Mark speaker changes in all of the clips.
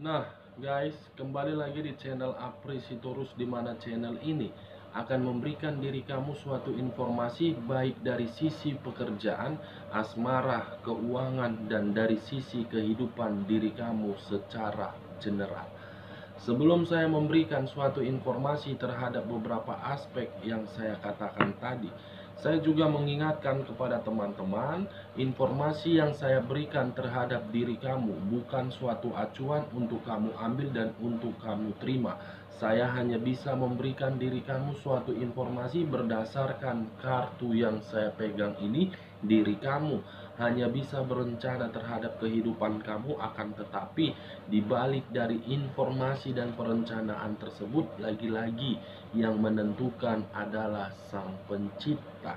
Speaker 1: Nah, guys, kembali lagi di channel Apresitorus, di mana channel ini akan memberikan diri kamu suatu informasi baik dari sisi pekerjaan, asmara, keuangan, dan dari sisi kehidupan diri kamu secara general. Sebelum saya memberikan suatu informasi terhadap beberapa aspek yang saya katakan tadi, saya juga mengingatkan kepada teman-teman, informasi yang saya berikan terhadap diri kamu bukan suatu acuan untuk kamu ambil dan untuk kamu terima. Saya hanya bisa memberikan diri kamu suatu informasi berdasarkan kartu yang saya pegang ini. Diri kamu hanya bisa berencana terhadap kehidupan kamu, akan tetapi di balik dari informasi dan perencanaan tersebut, lagi-lagi yang menentukan adalah Sang Pencipta.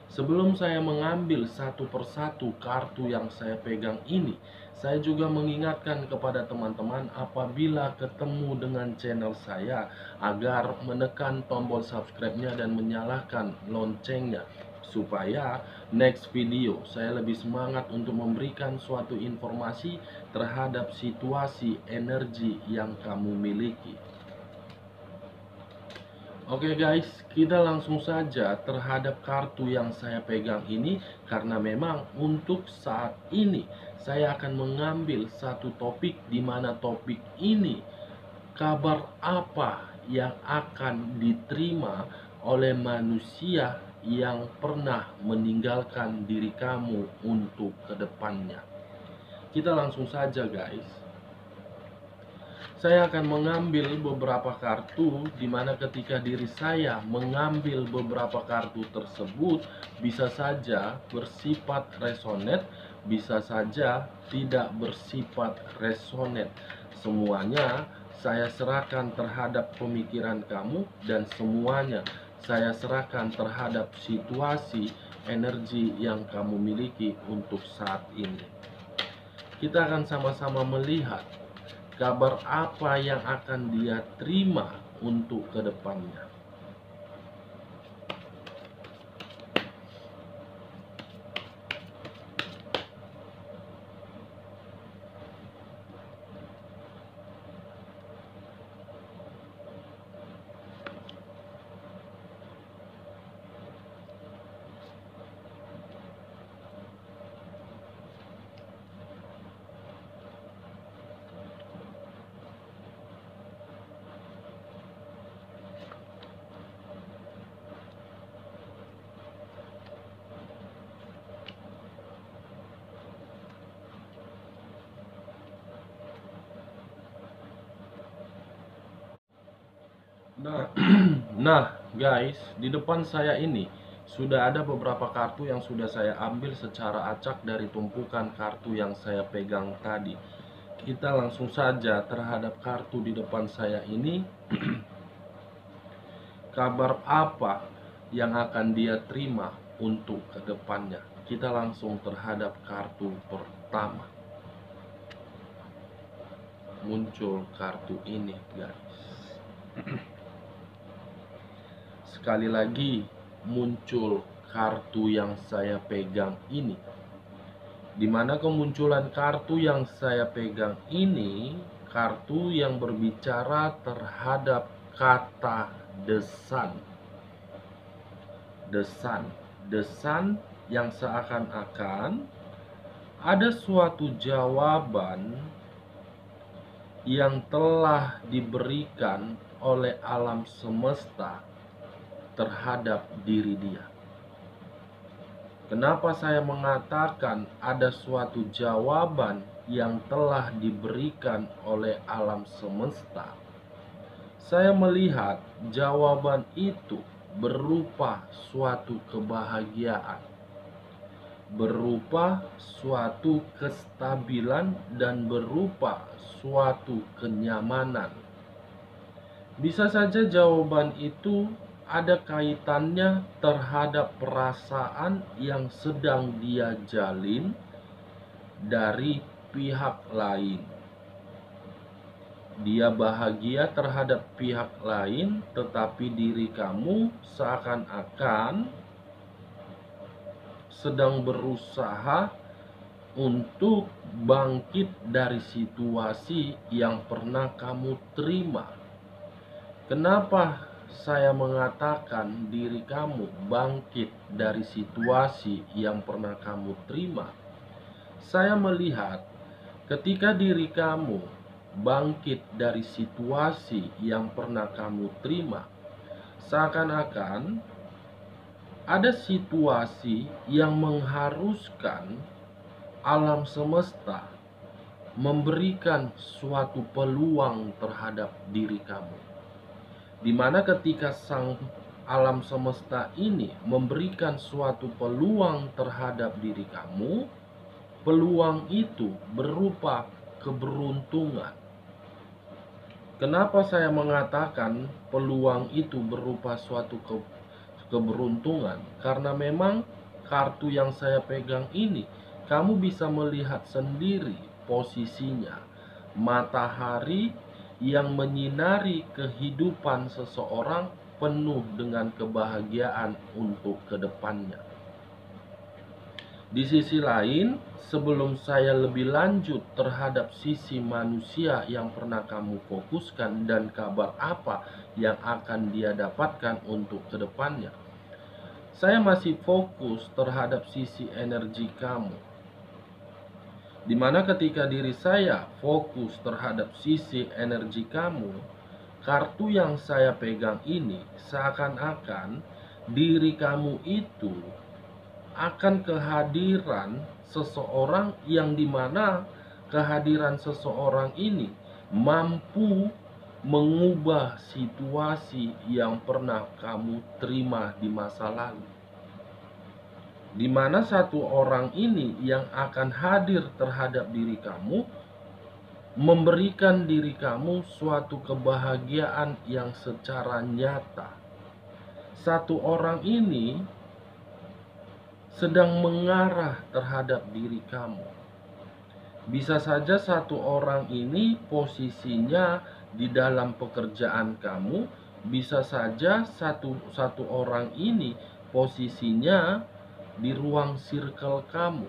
Speaker 1: Sebelum saya mengambil satu persatu kartu yang saya pegang ini, saya juga mengingatkan kepada teman-teman apabila ketemu dengan channel saya agar menekan tombol subscribe-nya dan menyalakan loncengnya, supaya next video saya lebih semangat untuk memberikan suatu informasi terhadap situasi energi yang kamu miliki. Oke guys, kita langsung saja terhadap kartu yang saya pegang ini, karena memang untuk saat ini saya akan mengambil satu topik, di mana topik ini kabar apa yang akan diterima oleh manusia yang pernah meninggalkan diri kamu untuk kedepannya. Kita langsung saja guys. Saya akan mengambil beberapa kartu, di mana ketika diri saya mengambil beberapa kartu tersebut bisa saja bersifat resonet, bisa saja tidak bersifat resonet. Semuanya saya serahkan terhadap pemikiran kamu, dan semuanya saya serahkan terhadap situasi energi yang kamu miliki untuk saat ini. Kita akan sama-sama melihat kabar apa yang akan dia terima untuk kedepannya. Nah, guys, di depan saya ini sudah ada beberapa kartu yang sudah saya ambil secara acak dari tumpukan kartu yang saya pegang tadi. Kita langsung saja terhadap kartu di depan saya ini. Kabar apa yang akan dia terima untuk kedepannya? Kita langsung terhadap kartu pertama. Muncul kartu ini, guys. Sekali lagi muncul kartu yang saya pegang ini, dimana kemunculan kartu yang saya pegang ini kartu yang berbicara terhadap kata desan. Desan yang seakan-akan ada suatu jawaban yang telah diberikan oleh alam semesta terhadap diri dia. Kenapa saya mengatakan ada suatu jawaban yang telah diberikan oleh alam semesta? Saya melihat jawaban itu berupa suatu kebahagiaan, berupa suatu kestabilan, dan berupa suatu kenyamanan. Bisa saja jawaban itu ada kaitannya terhadap perasaan yang sedang dia jalin dari pihak lain. Dia bahagia terhadap pihak lain, tetapi diri kamu seakan-akan sedang berusaha untuk bangkit dari situasi yang pernah kamu terima. Kenapa saya mengatakan diri kamu bangkit dari situasi yang pernah kamu terima? Saya melihat ketika diri kamu bangkit dari situasi yang pernah kamu terima, seakan-akan ada situasi yang mengharuskan alam semesta memberikan suatu peluang terhadap diri kamu, di mana ketika sang alam semesta ini memberikan suatu peluang terhadap diri kamu, peluang itu berupa keberuntungan. Kenapa saya mengatakan peluang itu berupa suatu keberuntungan? Karena memang kartu yang saya pegang ini, kamu bisa melihat sendiri posisinya. Matahari yang menyinari kehidupan seseorang penuh dengan kebahagiaan untuk kedepannya. Di sisi lain, sebelum saya lebih lanjut terhadap sisi manusia yang pernah kamu fokuskan dan kabar apa yang akan dia dapatkan untuk kedepannya, saya masih fokus terhadap sisi energi kamu. Dimana ketika diri saya fokus terhadap sisi energi kamu, kartu yang saya pegang ini seakan-akan diri kamu itu akan kehadiran seseorang yang dimana kehadiran seseorang ini mampu mengubah situasi yang pernah kamu terima di masa lalu. Di mana satu orang ini yang akan hadir terhadap diri kamu memberikan diri kamu suatu kebahagiaan yang secara nyata. Satu orang ini sedang mengarah terhadap diri kamu. Bisa saja satu orang ini posisinya di dalam pekerjaan kamu, bisa saja satu orang ini posisinya di ruang circle kamu.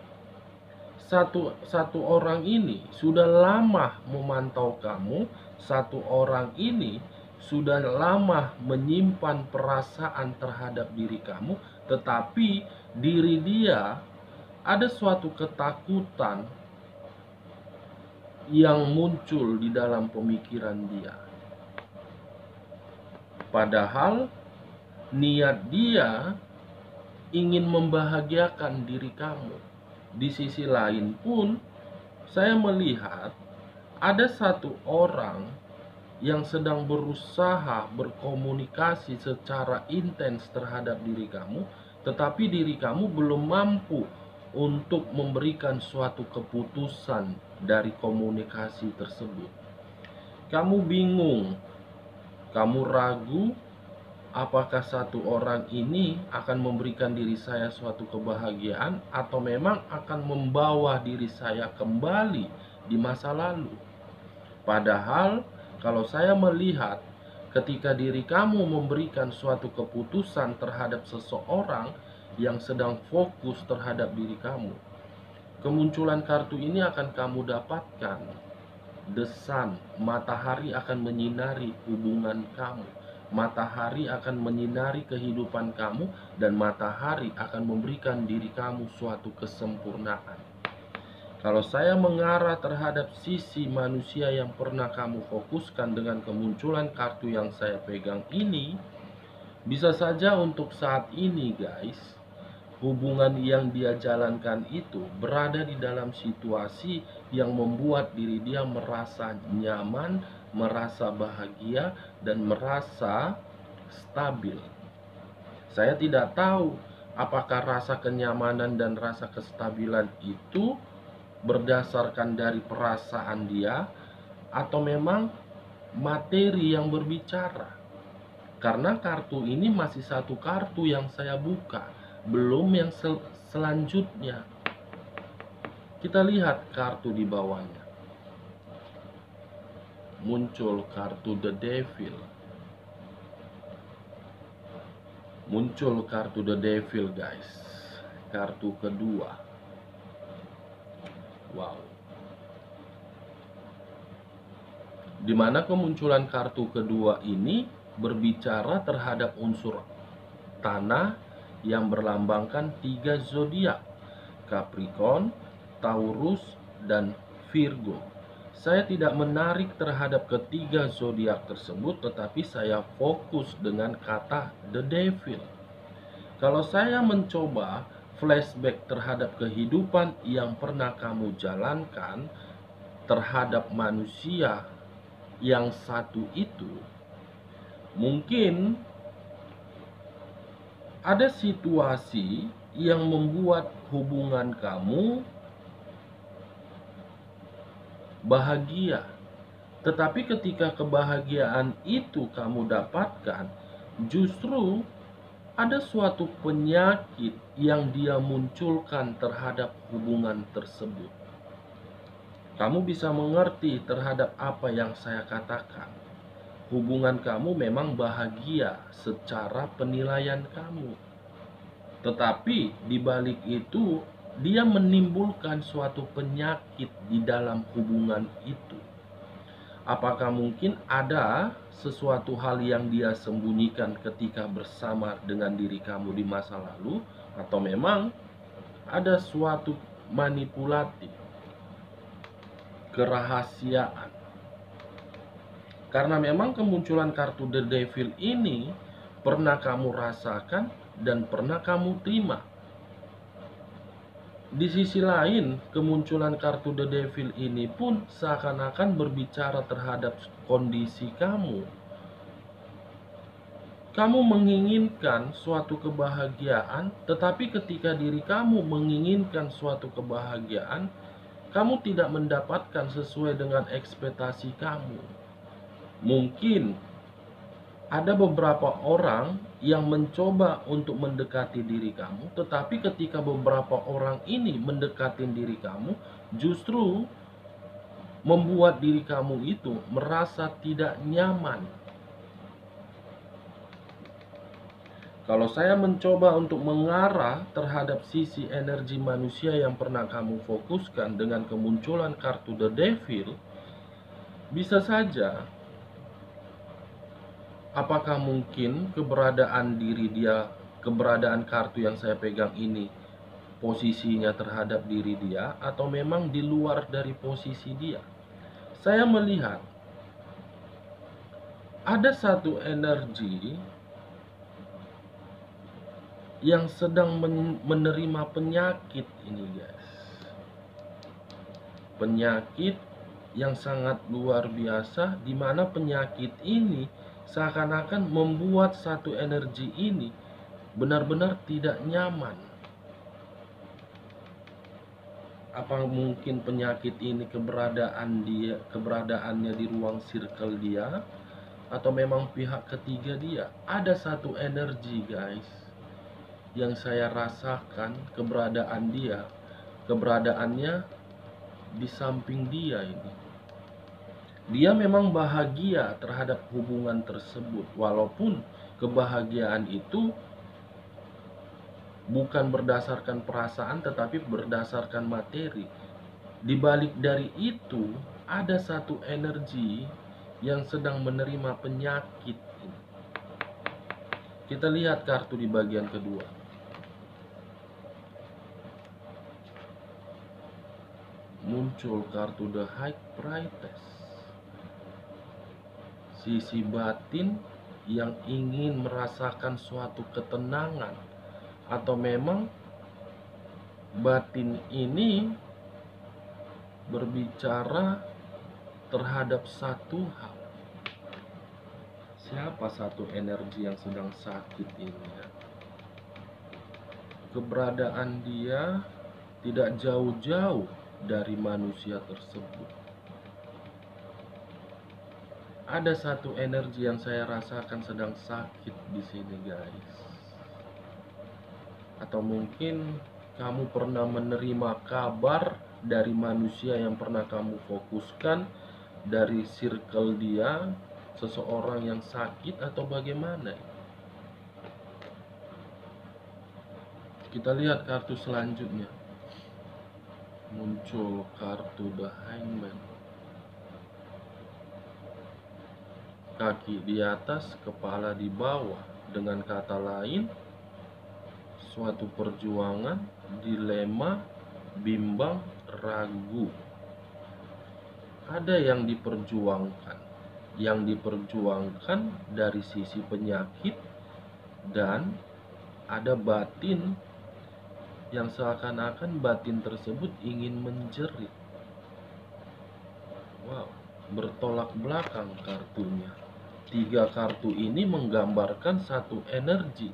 Speaker 1: Satu orang ini sudah lama memantau kamu, satu orang ini sudah lama menyimpan perasaan terhadap diri kamu, tetapi diri dia ada suatu ketakutan yang muncul di dalam pemikiran dia. Padahal niat dia ingin membahagiakan diri kamu. Di sisi lain pun, saya melihat ada satu orang yang sedang berusaha berkomunikasi secara intens terhadap diri kamu, tetapi diri kamu belum mampu untuk memberikan suatu keputusan dari komunikasi tersebut. Kamu bingung, kamu ragu, apakah satu orang ini akan memberikan diri saya suatu kebahagiaan atau memang akan membawa diri saya kembali di masa lalu. Padahal kalau saya melihat ketika diri kamu memberikan suatu keputusan terhadap seseorang yang sedang fokus terhadap diri kamu, kemunculan kartu ini akan kamu dapatkan. The Sun, matahari akan menyinari hubungan kamu. Matahari akan menyinari kehidupan kamu, dan matahari akan memberikan diri kamu suatu kesempurnaan. Kalau saya mengarah terhadap sisi manusia yang pernah kamu fokuskan dengan kemunculan kartu yang saya pegang ini, bisa saja untuk saat ini guys, hubungan yang dia jalankan itu berada di dalam situasi yang membuat diri dia merasa nyaman, merasa bahagia, dan merasa stabil. Saya tidak tahu apakah rasa kenyamanan dan rasa kestabilan itu berdasarkan dari perasaan dia atau memang materi yang berbicara. Karena kartu ini masih satu kartu yang saya buka, belum yang selanjutnya. Kita lihat kartu di bawahnya. Muncul kartu The Devil. Muncul kartu The Devil guys. Kartu kedua. Wow. Dimana kemunculan kartu kedua ini berbicara terhadap unsur tanah yang berlambangkan 3 zodiak, Capricorn, Taurus, dan Virgo. Saya tidak menarik terhadap ketiga zodiak tersebut, tetapi saya fokus dengan kata The Devil. Kalau saya mencoba flashback terhadap kehidupan yang pernah kamu jalankan terhadap manusia yang satu itu, mungkin ada situasi yang membuat hubungan kamu bahagia. Tetapi ketika kebahagiaan itu kamu dapatkan, justru ada suatu penyakit yang dia munculkan terhadap hubungan tersebut. Kamu bisa mengerti terhadap apa yang saya katakan. Hubungan kamu memang bahagia secara penilaian kamu. Tetapi di balik itu, dia menimbulkan suatu penyakit di dalam hubungan itu. Apakah mungkin ada sesuatu hal yang dia sembunyikan ketika bersama dengan diri kamu di masa lalu, atau memang ada suatu manipulatif, kerahasiaan? Karena memang kemunculan kartu The Devil ini pernah kamu rasakan dan pernah kamu terima. Di sisi lain, kemunculan kartu The Devil ini pun seakan-akan berbicara terhadap kondisi kamu. Kamu menginginkan suatu kebahagiaan, tetapi ketika diri kamu menginginkan suatu kebahagiaan, kamu tidak mendapatkan sesuai dengan ekspektasi kamu. Mungkin ada beberapa orang yang mencoba untuk mendekati diri kamu, tetapi ketika beberapa orang ini mendekati diri kamu, justru membuat diri kamu itu merasa tidak nyaman. Kalau saya mencoba untuk mengarah terhadap sisi energi manusia yang pernah kamu fokuskan dengan kemunculan kartu The Devil, bisa saja apakah mungkin keberadaan diri dia, keberadaan kartu yang saya pegang ini, posisinya terhadap diri dia, atau memang di luar dari posisi dia? Saya melihat ada satu energi yang sedang menerima penyakit ini, guys. Penyakit yang sangat luar biasa, di mana penyakit ini seakan-akan membuat satu energi ini benar-benar tidak nyaman. Apa mungkin penyakit ini keberadaannya di ruang circle dia, atau memang pihak ketiga dia? Ada satu energi, guys, yang saya rasakan keberadaannya di samping dia ini. Dia memang bahagia terhadap hubungan tersebut, walaupun kebahagiaan itu bukan berdasarkan perasaan tetapi berdasarkan materi. Di balik dari itu ada satu energi yang sedang menerima penyakit ini. Kita lihat kartu di bagian kedua. Muncul kartu The High Priestess. Sisi batin yang ingin merasakan suatu ketenangan, atau memang batin ini berbicara terhadap satu hal. Siapa satu energi yang sedang sakit ini, ya? Keberadaan dia tidak jauh-jauh dari manusia tersebut. Ada satu energi yang saya rasakan sedang sakit di sini, guys. Atau mungkin kamu pernah menerima kabar dari manusia yang pernah kamu fokuskan, dari circle dia, seseorang yang sakit, atau bagaimana? Kita lihat kartu selanjutnya. Muncul kartu The Hangman. Kaki di atas, kepala di bawah. Dengan kata lain, suatu perjuangan, dilema, bimbang, ragu. Ada yang diperjuangkan. Yang diperjuangkan dari sisi penyakit, dan ada batin yang seakan-akan batin tersebut ingin menjerit. Wow, bertolak belakang kartunya. 3 kartu ini menggambarkan satu energi.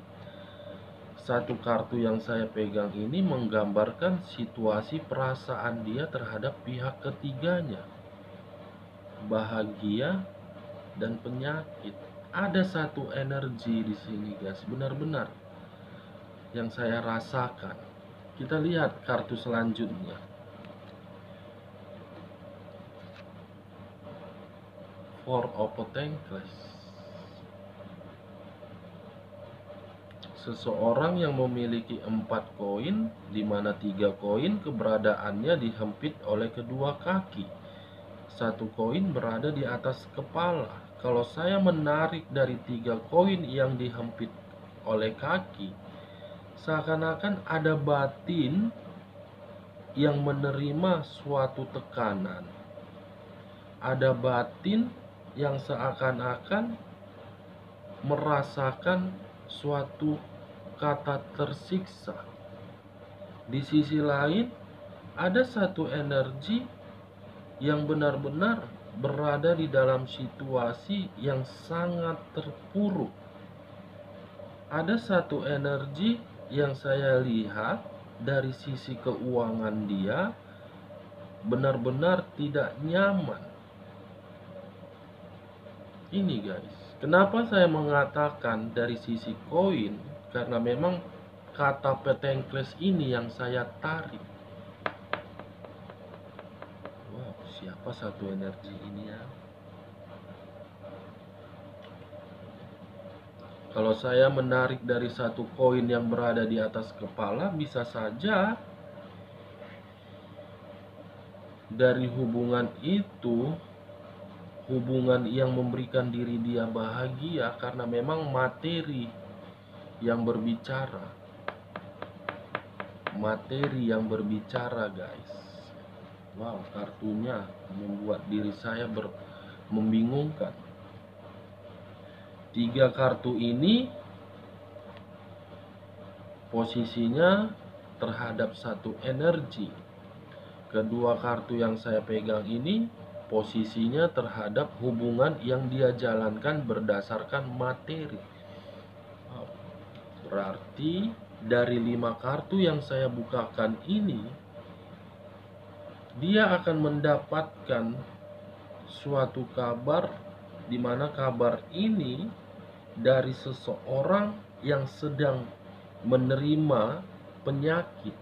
Speaker 1: Satu kartu yang saya pegang ini menggambarkan situasi perasaan dia terhadap pihak ketiganya. Bahagia dan penyakit. Ada satu energi di sini, guys. Benar-benar yang saya rasakan. Kita lihat kartu selanjutnya. Four of Pentacles. Seseorang yang memiliki 4 koin, di mana 3 koin keberadaannya dihempit oleh kedua kaki. 1 koin berada di atas kepala. Kalau saya menarik dari 3 koin yang dihempit oleh kaki, seakan-akan ada batin yang menerima suatu tekanan. Ada batin yang seakan-akan merasakan suatu kata tersiksa. Di sisi lain, ada satu energi yang benar-benar berada di dalam situasi yang sangat terpuruk. Ada satu energi yang saya lihat dari sisi keuangan dia benar-benar tidak nyaman. Ini guys, kenapa saya mengatakan dari sisi koin? Karena memang kata Pentacles ini yang saya tarik. Wow, siapa satu energi ini ya? Kalau saya menarik dari satu koin yang berada di atas kepala, bisa saja dari hubungan itu, hubungan yang memberikan diri dia bahagia karena memang materi yang berbicara. Materi yang berbicara, guys. Wow, kartunya membuat diri saya membingungkan. 3 kartu ini posisinya terhadap satu energi. Kedua kartu yang saya pegang ini posisinya terhadap hubungan yang dia jalankan berdasarkan materi. Berarti dari 5 kartu yang saya bukakan ini, dia akan mendapatkan suatu kabar, di mana kabar ini dari seseorang yang sedang menerima penyakit.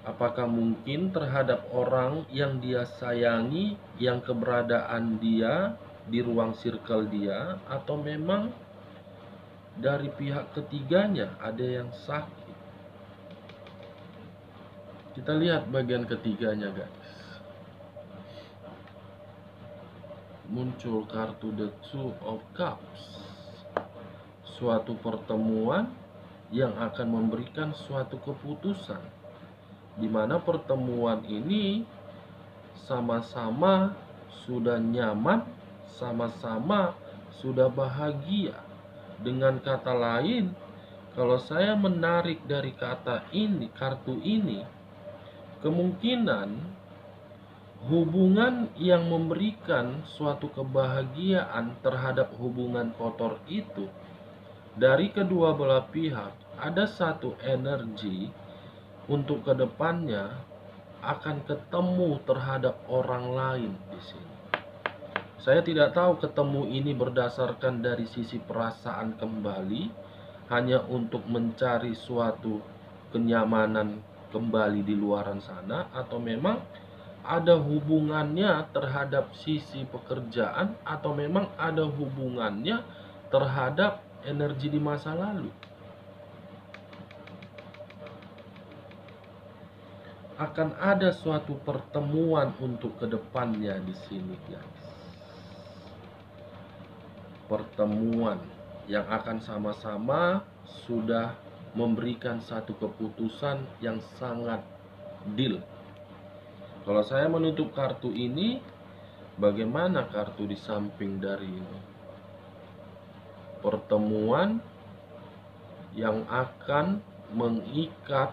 Speaker 1: Apakah mungkin terhadap orang yang dia sayangi, yang keberadaan dia di ruang circle dia, atau memang dari pihak ketiganya ada yang sakit? Kita lihat bagian ketiganya, guys. Muncul kartu The Two of Cups. Suatu pertemuan yang akan memberikan suatu keputusan, di mana pertemuan ini sama-sama sudah nyaman, sama-sama sudah bahagia. Dengan kata lain, kalau saya menarik dari kata ini, kartu ini, kemungkinan hubungan yang memberikan suatu kebahagiaan terhadap hubungan kotor itu, dari kedua belah pihak ada satu energi untuk kedepannya akan ketemu terhadap orang lain di sini. Saya tidak tahu ketemu ini berdasarkan dari sisi perasaan kembali, hanya untuk mencari suatu kenyamanan kembali di luaran sana, atau memang ada hubungannya terhadap sisi pekerjaan, atau memang ada hubungannya terhadap energi di masa lalu. akan ada suatu pertemuan untuk kedepannya di sini, guys. Pertemuan yang akan sama-sama sudah memberikan satu keputusan yang sangat deal. Kalau saya menutup kartu ini, bagaimana kartu di samping dari ini? Pertemuan yang akan mengikat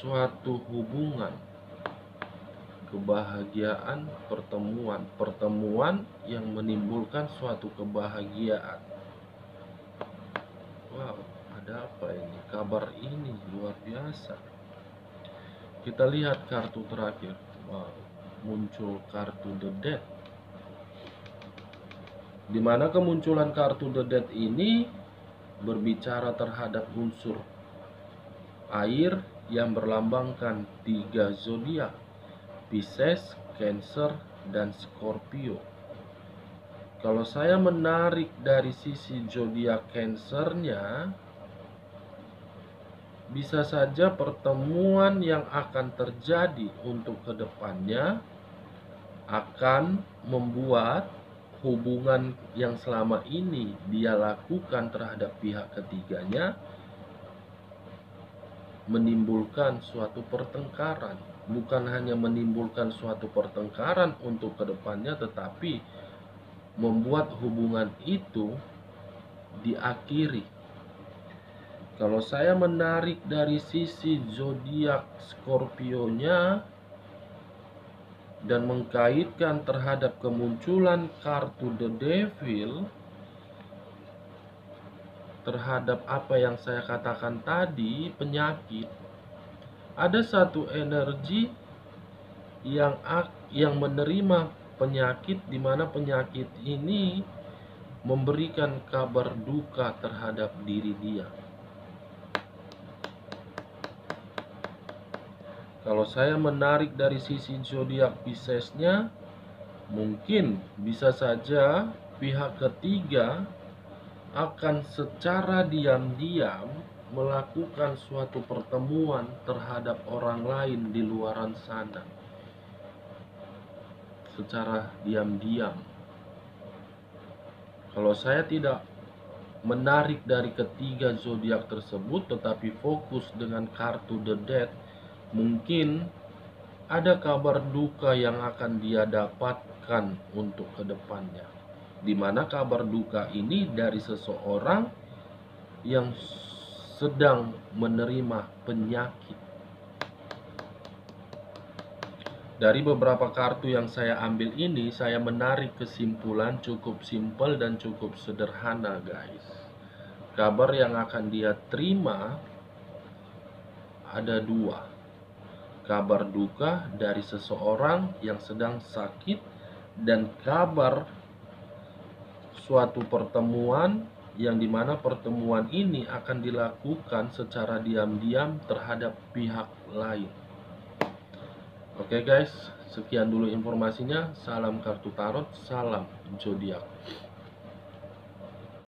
Speaker 1: suatu hubungan, kebahagiaan, pertemuan yang menimbulkan suatu kebahagiaan. Wow, ada apa ini? Kabar ini luar biasa. Kita lihat kartu terakhir. Wow, muncul kartu The Death. Dimana kemunculan kartu The Death ini berbicara terhadap unsur air yang berlambangkan 3 zodiak: Pisces, Cancer, dan Scorpio. Kalau saya menarik dari sisi zodiak Cancernya, bisa saja pertemuan yang akan terjadi untuk kedepannya akan membuat hubungan yang selama ini dia lakukan terhadap pihak ketiganya menimbulkan suatu pertengkaran. Bukan hanya menimbulkan suatu pertengkaran untuk kedepannya, tetapi membuat hubungan itu diakhiri. Kalau saya menarik dari sisi zodiak Scorpio-nya dan mengkaitkan terhadap kemunculan kartu The Devil terhadap apa yang saya katakan tadi, penyakit, ada satu energi yang menerima penyakit, di mana penyakit ini memberikan kabar duka terhadap diri dia. Kalau saya menarik dari sisi zodiak Pisces-nya, mungkin bisa saja pihak ketiga akan secara diam-diam melakukan suatu pertemuan terhadap orang lain di luaran sana. Secara diam-diam. Kalau saya tidak menarik dari ketiga zodiak tersebut, tetapi fokus dengan kartu The Death, mungkin ada kabar duka yang akan dia dapatkan untuk kedepannya, di mana kabar duka ini dari seseorang yang sedang menerima penyakit. Dari beberapa kartu yang saya ambil ini, saya menarik kesimpulan cukup simpel dan cukup sederhana, guys. Kabar yang akan dia terima ada 2. Kabar duka dari seseorang yang sedang sakit, dan kabar suatu pertemuan yang dimana pertemuan ini akan dilakukan secara diam-diam terhadap pihak lain. Oke guys, sekian dulu informasinya. Salam kartu tarot, salam zodiak.